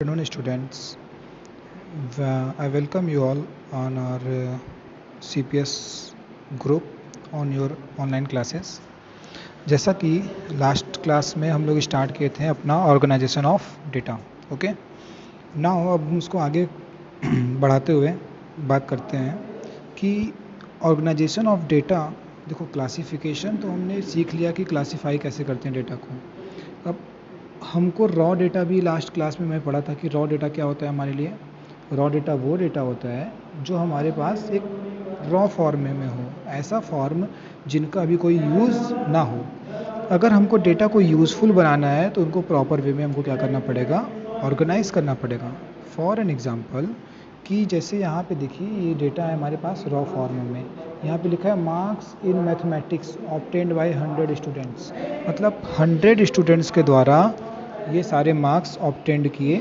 afternoon, students. I welcome you all on our CPS group on your online classes. जैसा कि last class में हम लोग start किए थे अपना organisation of data. Okay, now अब हम उसको आगे बढ़ाते हुए बात करते हैं कि ऑर्गेनाइजेशन ऑफ डेटा. देखो, क्लासिफिकेशन तो हमने सीख लिया कि क्लासिफाई कैसे करते हैं डेटा को. अब हमको रॉ डेटा भी लास्ट क्लास में मैं पढ़ा था कि रॉ डेटा क्या होता है हमारे लिए. रॉ डेटा वो डेटा होता है जो हमारे पास एक रॉ फॉर्म में हो, ऐसा फॉर्म जिनका अभी कोई यूज़ ना हो. अगर हमको डेटा को यूज़फुल बनाना है तो उनको प्रॉपर वे में हमको क्या करना पड़ेगा, ऑर्गेनाइज करना पड़ेगा. फॉर एन एग्जांपल कि जैसे यहाँ पे देखिए ये डेटा है हमारे पास रॉ फॉर्म में. यहाँ पे लिखा है marks in mathematics obtained by 100 students. मतलब 100 स्टूडेंट्स के द्वारा ये सारे मार्क्स ऑब्टेंड किए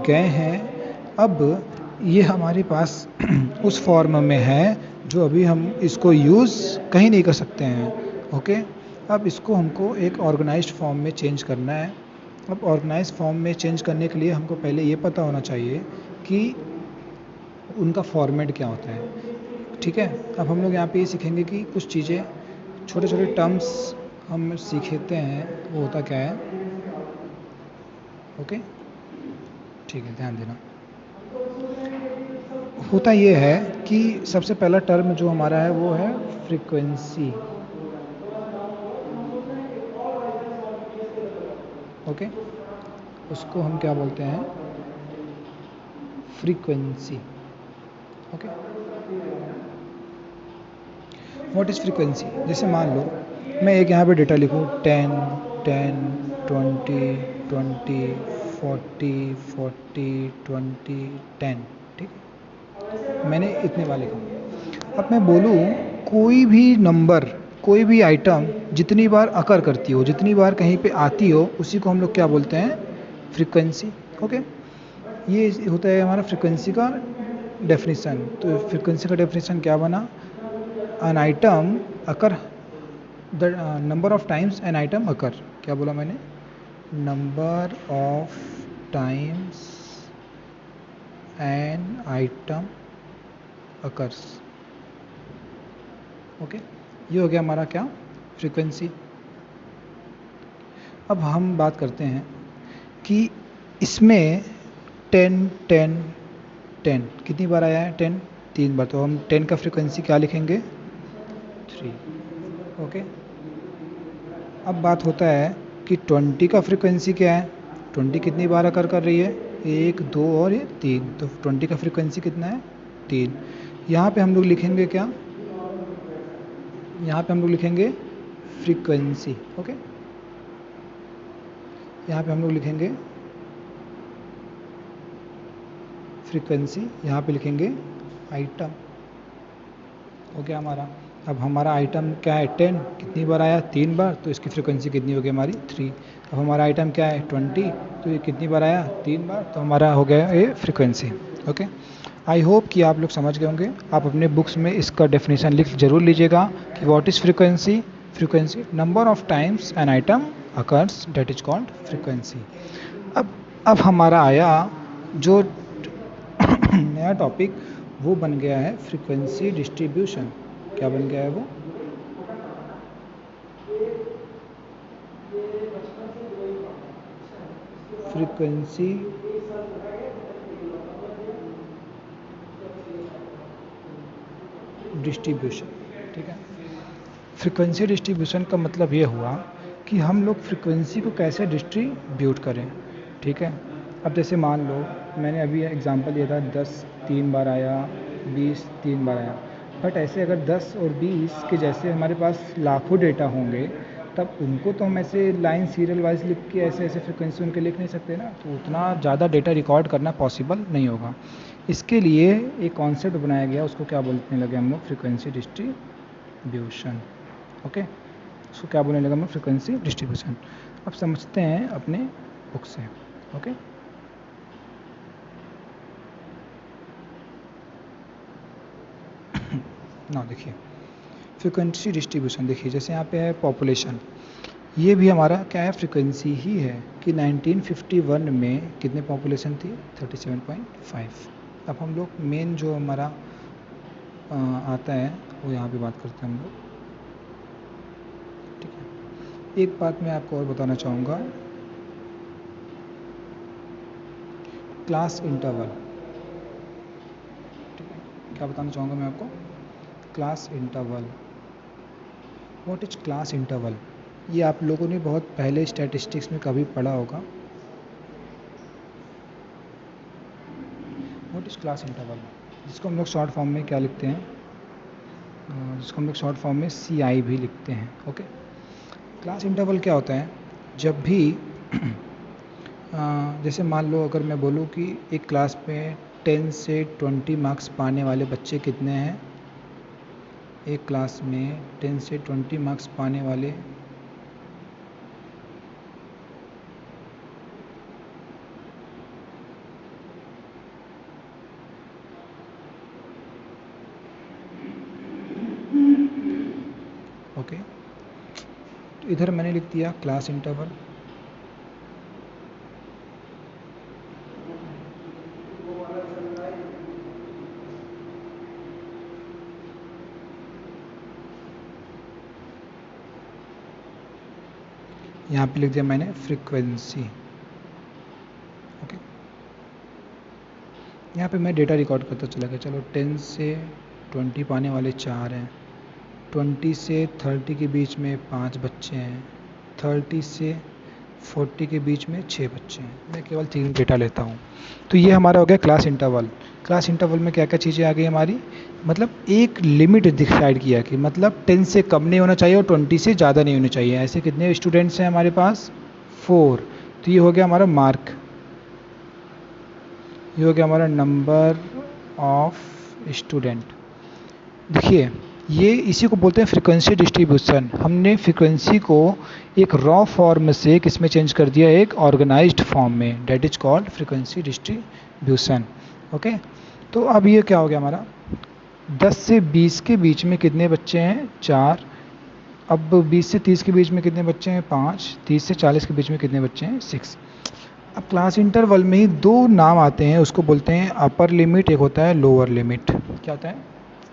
गए हैं. अब ये हमारे पास उस फॉर्म में है जो अभी हम इसको यूज़ कहीं नहीं कर सकते हैं. ओके, अब इसको हमको एक ऑर्गेनाइज्ड फॉर्म में चेंज करना है. अब ऑर्गेनाइज्ड फॉर्म में चेंज करने के लिए हमको पहले ये पता होना चाहिए कि उनका फॉर्मेट क्या होता है. ठीक है, अब हम लोग यहाँ पे ये सीखेंगे कि कुछ चीज़ें, छोटे छोटे टर्म्स हम सीखते हैं, वो होता क्या है. ओके, ठीक है, ध्यान देना. होता ये है कि सबसे पहला टर्म जो हमारा है वो है फ्रीक्वेंसी. ओके, उसको हम क्या बोलते हैं, frequency. Okay, what is frequency. जैसे मान लो मैं एक यहाँ पे डेटा लिखूँ 10, 10, 20, 20, 40, 40, 20, 10. ठीक, मैंने इतने बार लिखा. अब मैं बोलूँ कोई भी नंबर, कोई भी आइटम जितनी बार अकर करती हो, जितनी बार कहीं पे आती हो, उसी को हम लोग क्या बोलते हैं, फ्रीक्वेंसी. ओके, ये होता है हमारा फ्रीक्वेंसी का डेफिनेशन. तो फ्रीक्वेंसी का डेफिनेशन क्या बना, an item occur, the number of times an item occur. क्या बोला मैंने, number of times an item occurs. Okay, ये हो गया हमारा क्या, फ्रीक्वेंसी. अब हम बात करते हैं कि इसमें 10, 10, 10 कितनी बार आया है, 10 3 बार. तो हम 10 का फ्रीक्वेंसी क्या लिखेंगे, 3. ओके, अब बात होता है कि 20 का फ्रीक्वेंसी क्या है. 20 कितनी बार अकर कर रही है, 1, 2 और ये 3. तो 20 का फ्रीक्वेंसी कितना है, 3. यहाँ पे हम लोग लिखेंगे क्या, यहाँ पे हम लोग लिखेंगे फ्रीक्वेंसी. ओके, यहाँ पे हम लोग लिखेंगे फ्रीक्वेंसी, यहाँ पे लिखेंगे आइटम. हो गया हमारा. अब हमारा आइटम क्या है, 10 कितनी बार आया, 3 बार. तो इसकी फ्रीक्वेंसी कितनी होगी हमारी, 3. अब हमारा आइटम क्या है, 20, तो ये कितनी बार आया, 3 बार. तो हमारा हो गया ये फ्रीक्वेंसी. ओके, आई होप कि आप लोग समझ गए होंगे. आप अपने बुक्स में इसका डेफिनेशन लिख जरूर लीजिएगा कि what is frequency. Frequency, number of times an item occurs, that is called frequency. अब हमारा आया जो नया टॉपिक, वो बन गया है फ्रीक्वेंसी डिस्ट्रीब्यूशन. क्या बन गया है वो, फ्रीक्वेंसी डिस्ट्रीब्यूशन. ठीक है, फ्रीक्वेंसी डिस्ट्रीब्यूशन का मतलब ये हुआ कि हम लोग फ्रीक्वेंसी को कैसे डिस्ट्रीब्यूट करें. ठीक है, अब जैसे मान लो मैंने अभी एग्जांपल दिया था 10 3 बार आया, 20 3 बार आया. बट ऐसे अगर 10 और 20 के जैसे हमारे पास लाखों डेटा होंगे, तब उनको तो हम ऐसे लाइन सीरियल वाइज लिख के ऐसे ऐसे फ्रीक्वेंसी उनके लिख नहीं सकते ना. तो उतना ज़्यादा डेटा रिकॉर्ड करना पॉसिबल नहीं होगा. इसके लिए एक कॉन्सेप्ट बनाया गया, उसको क्या बोलने लगे हम लोग, फ्रीक्वेंसी डिस्ट्रीब्यूशन. ओके, उसको क्या बोलने लगा हम लोग, फ्रीक्वेंसी डिस्ट्रीब्यूशन. अब समझते हैं अपने बुक से. ओके, ना देखिए फ्रीक्वेंसी डिस्ट्रीब्यूशन. देखिए जैसे यहाँ पे है पॉपुलेशन. ये भी हमारा क्या है, फ्रीक्वेंसी ही है कि 1951 में कितने पॉपुलेशन थी, 37.5। अब हम लोग मेन जो हमारा आता है वो यहाँ पे बात करते हैं हम लोग। ठीक है, एक बात मैं आपको और बताना चाहूँगा, क्लास इंटरवल। ठीक है, क्या बताना चाहूँगा मैं आपको, class interval. What is class interval? ये आप लोगों ने बहुत पहले स्टैटिस्टिक्स में कभी पढ़ा होगा। व्हाट इज क्लास इंटरवल, जिसको हम लोग शॉर्ट फॉर्म में क्या लिखते हैं, जिसको हम लोग शॉर्ट फॉर्म में CI भी लिखते हैं। ओके, क्लास इंटरवल क्या होता है, जब भी जैसे मान लो अगर मैं बोलूँ कि एक क्लास में 10 से 20 मार्क्स पाने वाले बच्चे कितने हैं, एक क्लास में 10 से 20 मार्क्स पाने वाले ओके, तो इधर मैंने लिख दिया क्लास इंटरवल। यहाँ पे लिख दिया मैंने फ्रीक्वेंसी। ओके, यहाँ पे मैं डेटा रिकॉर्ड करता चला गया। चलो 10 से 20 पाने वाले 4 हैं, 20 से 30 के बीच में 5 बच्चे हैं, 30 से 40 के बीच में 6 बच्चे हैं। मैं केवल 3 डेटा लेता हूँ। तो ये हमारा हो गया क्लास इंटरवल। क्लास इंटरवल में क्या क्या चीज़ें आ गई हमारी, मतलब एक लिमिट डिसाइड किया कि मतलब 10 से कम नहीं होना चाहिए और 20 से ज़्यादा नहीं होना चाहिए। ऐसे कितने स्टूडेंट्स हैं हमारे पास, 4। तो ये हो गया हमारा मार्क, ये हो गया हमारा नंबर ऑफ स्टूडेंट। देखिए, ये इसी को बोलते हैं फ्रीक्वेंसी डिस्ट्रीब्यूशन। हमने फ्रीक्वेंसी को एक रॉ फॉर्म से किस में चेंज कर दिया, एक ऑर्गेनाइज्ड फॉर्म में, that is called frequency distribution. Okay, तो अब ये क्या हो गया हमारा, 10 से 20 के बीच में कितने बच्चे हैं, 4। अब 20 से 30 के बीच में कितने बच्चे हैं, 5। 30 से 40 के बीच में कितने बच्चे हैं, 6। अब क्लास इंटरवल में ही 2 नाम आते हैं, उसको बोलते हैं अपर लिमिट, एक होता है लोअर लिमिट। क्या होता है,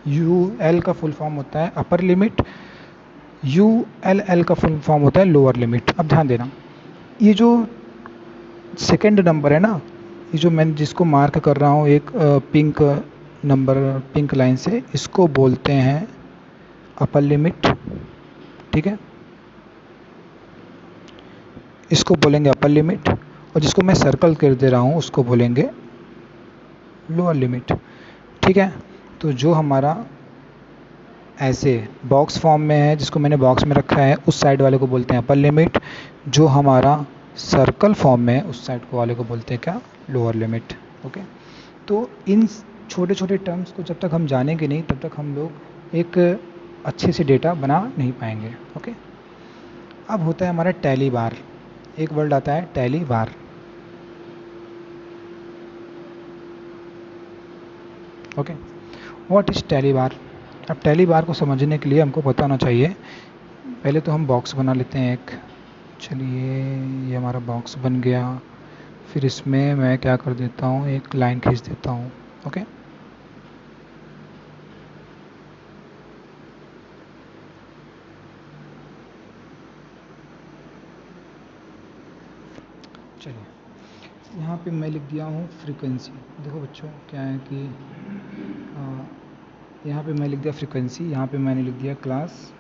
UL का फुल फॉर्म होता है अपर लिमिट, ULL का फुल फॉर्म होता है लोअर लिमिट। अब ध्यान देना, ये जो सेकंड नंबर है ना, ये जो मैं जिसको मार्क कर रहा हूँ एक पिंक नंबर, पिंक लाइन से, इसको बोलते हैं अपर लिमिट। ठीक है, इसको बोलेंगे अपर लिमिट, और जिसको मैं सर्कल कर दे रहा हूँ उसको बोलेंगे लोअर लिमिट। ठीक है, तो जो हमारा ऐसे बॉक्स फॉर्म में है, जिसको मैंने बॉक्स में रखा है, उस साइड वाले को बोलते हैं अपर लिमिट। जो हमारा सर्कल फॉर्म में है उस साइड को वाले को बोलते हैं क्या, लोअर लिमिट। ओके, तो इन छोटे छोटे टर्म्स को जब तक हम जानेंगे नहीं तब तक हम लोग एक अच्छे से डेटा बना नहीं पाएंगे। ओके, अब होता है हमारा टैली बार। एक वर्ड आता है tally bar. Okay, what is tally bar? अब टैली बार को समझने के लिए हमको पता होना चाहिए, पहले तो हम बॉक्स बना लेते हैं एक। चलिए, ये हमारा बॉक्स बन गया। फिर इसमें मैं क्या कर देता हूँ, एक लाइन खींच देता हूँ। ओके, चलिए यहाँ पे मैं लिख दिया हूँ फ्रीक्वेंसी। देखो बच्चों, क्या है कि यहाँ पे मैं लिख दिया फ्रीक्वेंसी, यहाँ पे मैंने लिख दिया क्लास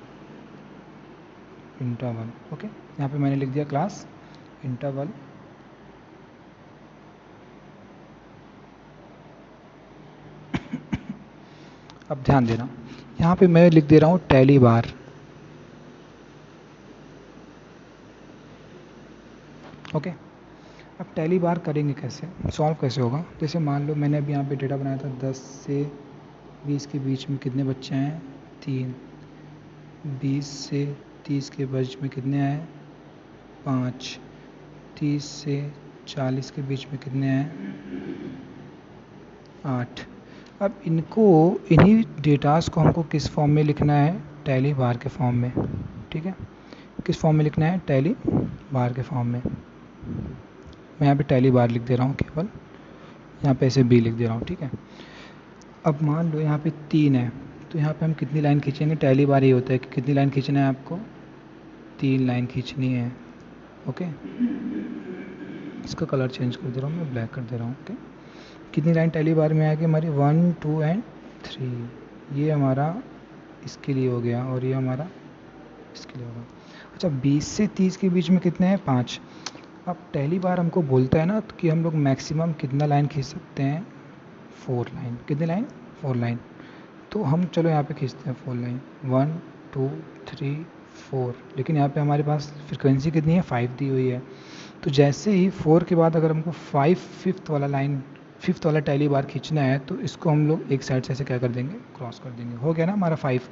इंटरवल। ओके, यहाँ पे मैंने लिख दिया क्लास इंटरवल। अब ध्यान देना, यहाँ पे मैं लिख दे रहा हूँ टैली बार। ओके, अब टैली बार करेंगे कैसे, सॉल्व कैसे होगा। जैसे मान लो मैंने अभी यहाँ पे डेटा बनाया था, 10 से 20 के बीच में कितने बच्चे हैं, 3। 20 से 30 के बीच में कितने आए, 5। 30 से 40 के बीच में कितने आए, 8। अब इनको, इन्हीं डेटास को हमको किस फॉर्म में लिखना है, टैली बार के फॉर्म में। ठीक है, किस फॉर्म में लिखना है, टैली बार के फॉर्म में। मैं यहाँ पे टैली बार लिख दे रहा हूँ केवल, यहाँ पे ऐसे बी लिख दे रहा हूँ, ठीक है। अब मान लो यहाँ पे 3 है, तो यहाँ पे हम कितनी लाइन खींचेंगे, टैली बार ये होता है कि कितनी लाइन खींचना है आपको, 3 लाइन खींचनी है। ओके, इसका कलर चेंज कर दे रहा हूँ मैं, ब्लैक कर दे रहा हूँ। ओके, कितनी लाइन टैली बार में आएगी हमारी, 1 2 एंड 3। ये हमारा इसके लिए हो गया और ये हमारा इसके लिए होगा। अच्छा, 20 से 30 के बीच में कितने हैं, 5। अब टैली बार हमको बोलता है ना कि हम लोग मैक्सिमम कितना लाइन खींच सकते हैं, 4 लाइन। कितनी लाइन, 4 लाइन। तो हम चलो यहाँ पे खींचते हैं 4 लाइन, 1 2 3 4। लेकिन यहाँ पे हमारे पास फ्रिक्वेंसी कितनी है, 5 दी हुई है। तो जैसे ही 4 के बाद अगर हमको 5th वाला लाइन, 5th वाला टैली बार खींचना है, तो इसको हम लोग एक साइड से ऐसे क्या कर देंगे, क्रॉस कर देंगे। हो गया ना हमारा 5,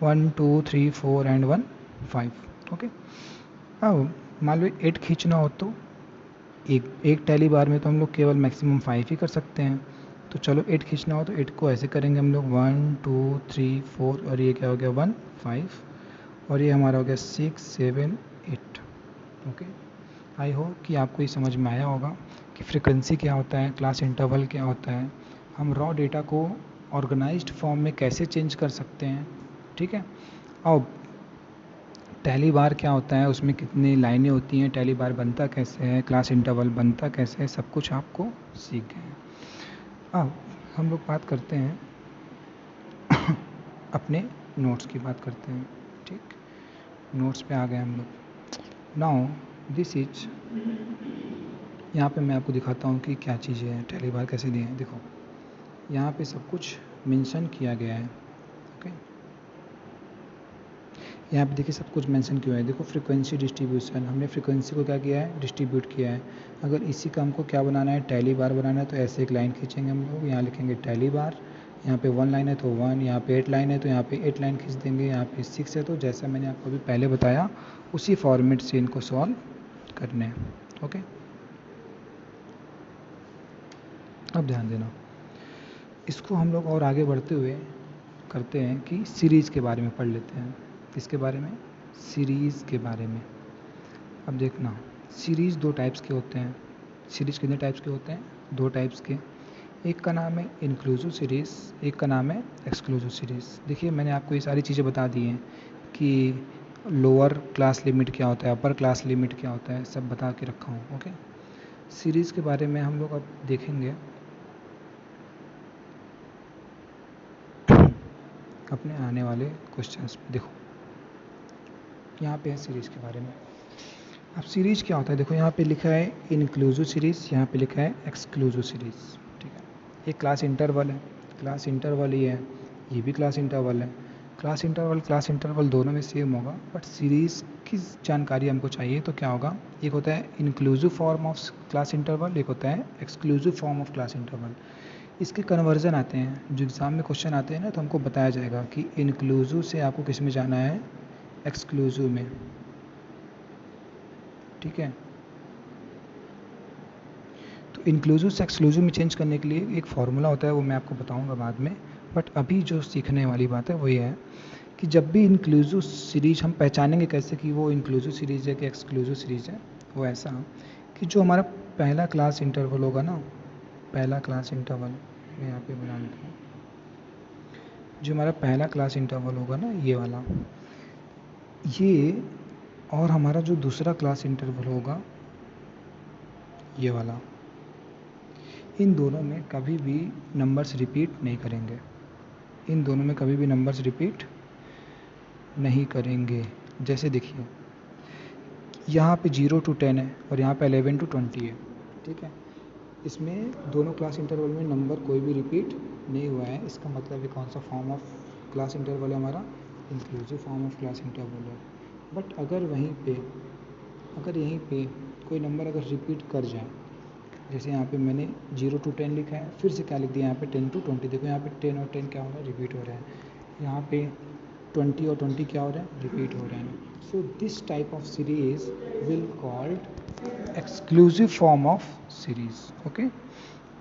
1 2 3 4 एंड 1 5। ओके, अब मान लो 8 खींचना हो तो एक टैली बार में तो हम लोग केवल मैक्सिमम 5 ही कर सकते हैं। तो चलो 8 खींचना हो तो 8 को ऐसे करेंगे हम लोग, 1 2 3 4, और ये क्या हो गया, 1 5, और ये हमारा हो गया 6 7 8। ओके, आई होप कि आपको ये समझ में आया होगा कि फ्रिक्वेंसी क्या होता है, क्लास इंटरवल क्या होता है, हम रॉ डेटा को ऑर्गेनाइज्ड फॉर्म में कैसे चेंज कर सकते हैं। ठीक है, अब टैली बार क्या होता है, उसमें कितनी लाइनें होती हैं, टैली बार बनता कैसे है, क्लास इंटरवल बनता कैसे है, सब कुछ आपको सीख गए हैं। अब हम लोग बात करते हैं अपने नोट्स की बात करते हैं। ठीक, नोट्स पे आ गए हम लोग। नाउ दिस इज, यहाँ पे मैं आपको दिखाता हूँ कि क्या चीज़ें हैं, टैली बार कैसे दिए हैं। देखो यहाँ पे सब कुछ मेंशन किया गया है। ओके, यहाँ पे देखिए सब कुछ मेंशन किया है। देखो फ्रीक्वेंसी डिस्ट्रीब्यूशन, हमने फ्रीक्वेंसी को क्या किया है, डिस्ट्रीब्यूट किया है। अगर इसी का हमको क्या बनाना है, टैली बार बनाना है, तो ऐसे एक लाइन खींचेंगे हम लोग, यहाँ लिखेंगे टैली बार। यहाँ पे 1 लाइन है तो 1, यहाँ पे 8 लाइन है तो यहाँ पे 8 लाइन खींच देंगे, यहाँ पे 6 है तो जैसा मैंने आपको अभी पहले बताया उसी फॉर्मेट से इनको सॉल्व करने हैं। ओके, अब ध्यान देना, इसको हम लोग और आगे बढ़ते हुए करते हैं कि सीरीज़ के बारे में पढ़ लेते हैं। किसके बारे में, सीरीज़ के बारे में। अब देखना, सीरीज़ 2 टाइप्स के होते हैं। सीरीज़ कितने टाइप्स के होते हैं, 2 टाइप्स के। एक का नाम है इंक्लूसिव सीरीज़, एक का नाम है एक्सक्लूसिव सीरीज़। देखिए मैंने आपको ये सारी चीज़ें बता दी हैं कि लोअर क्लास लिमिट क्या होता है, अपर क्लास लिमिट क्या होता है, सब बता के रखा हूँ। ओके, सीरीज़ के बारे में हम लोग अब देखेंगे अपने आने वाले क्वेश्चंस में। देखो यहाँ पे है सीरीज़ के बारे में। अब सीरीज़ क्या होता है, देखो यहाँ पे लिखा है इंक्लूसिव सीरीज़, यहाँ पे लिखा है एक्सक्लूसिव सीरीज़। ठीक है, ये क्लास इंटरवल है, क्लास इंटरवल ही है, ये भी क्लास इंटरवल है। क्लास इंटरवल दोनों में सेम होगा, बट सीरीज़ की जानकारी हमको चाहिए तो क्या होगा, एक होता है inclusive form of class interval, एक होता है exclusive form of class interval. इसके कन्वर्जन आते हैं, जो एग्ज़ाम में क्वेश्चन आते हैं ना, तो हमको बताया जाएगा कि इंक्लूसिव से आपको किस में जाना है, एक्सक्लूसिव में। ठीक है, तो इंक्लूसिव से एक्सक्लूसिव में चेंज करने के लिए एक फार्मूला होता है, वो मैं आपको बताऊंगा बाद में। बट अभी जो सीखने वाली बात है वो ये है कि जब भी इंक्लूसिव सीरीज हम पहचानेंगे कैसे कि वो इंक्लूसिव सीरीज है कि एक्सक्लूसिव सीरीज है, वो ऐसा कि जो हमारा पहला क्लास इंटरवल होगा ना, पहला क्लास इंटरवल मैं यहाँ पे बना लेता हूँ, जो हमारा पहला क्लास इंटरवल होगा ना, ये वाला, ये, और हमारा जो दूसरा क्लास इंटरवल होगा ये वाला, इन दोनों में कभी भी नंबर्स रिपीट नहीं करेंगे, इन दोनों में कभी भी नंबर्स रिपीट नहीं करेंगे। जैसे देखिए यहाँ पे 0 to 10 है और यहाँ पे 11 to 20 है। ठीक है, इसमें दोनों क्लास इंटरवल में नंबर कोई भी रिपीट नहीं हुआ है, इसका मतलब ये कौन सा फॉर्म ऑफ क्लास इंटरवल है हमारा, inclusive form of class interval है। बट अगर यहीं पे कोई नंबर अगर रिपीट कर जाए, जैसे यहाँ पे मैंने 0 to 10 लिखा है, फिर से क्या लिख दिया यहाँ पे 10 to 20, देखो यहाँ पे 10 और 10 क्या हो रहा है, रिपीट हो रहा है। यहाँ पे 20 और 20 क्या हो रहा है, रिपीट हो रहा है। So this type of series will called exclusive form of series. Okay,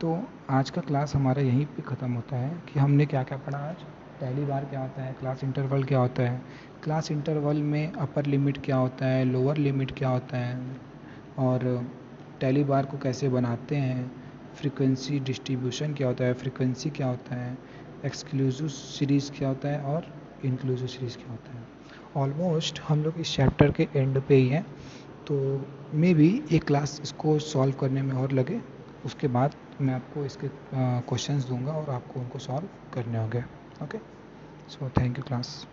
तो आज का क्लास हमारा यहीं पे ख़त्म होता है कि हमने क्या क्या पढ़ा आज। टैली बार क्या होता है, क्लास इंटरवल क्या होता है, क्लास इंटरवल में अपर लिमिट क्या होता है, लोअर लिमिट क्या होता है, और टैली बार को कैसे बनाते हैं, फ्रीक्वेंसी डिस्ट्रीब्यूशन क्या होता है, फ्रीक्वेंसी क्या होता है, एक्सक्लूसिव सीरीज़ क्या होता है और इंक्लूसिव सीरीज़ क्या होता है। ऑलमोस्ट हम लोग इस चैप्टर के एंड पे ही हैं, तो मे बी एक क्लास इसको सॉल्व करने में और लगे, उसके बाद मैं आपको इसके क्वेश्चंस दूंगा और आपको उनको सॉल्व करने होंगे। Okay, so thank you class.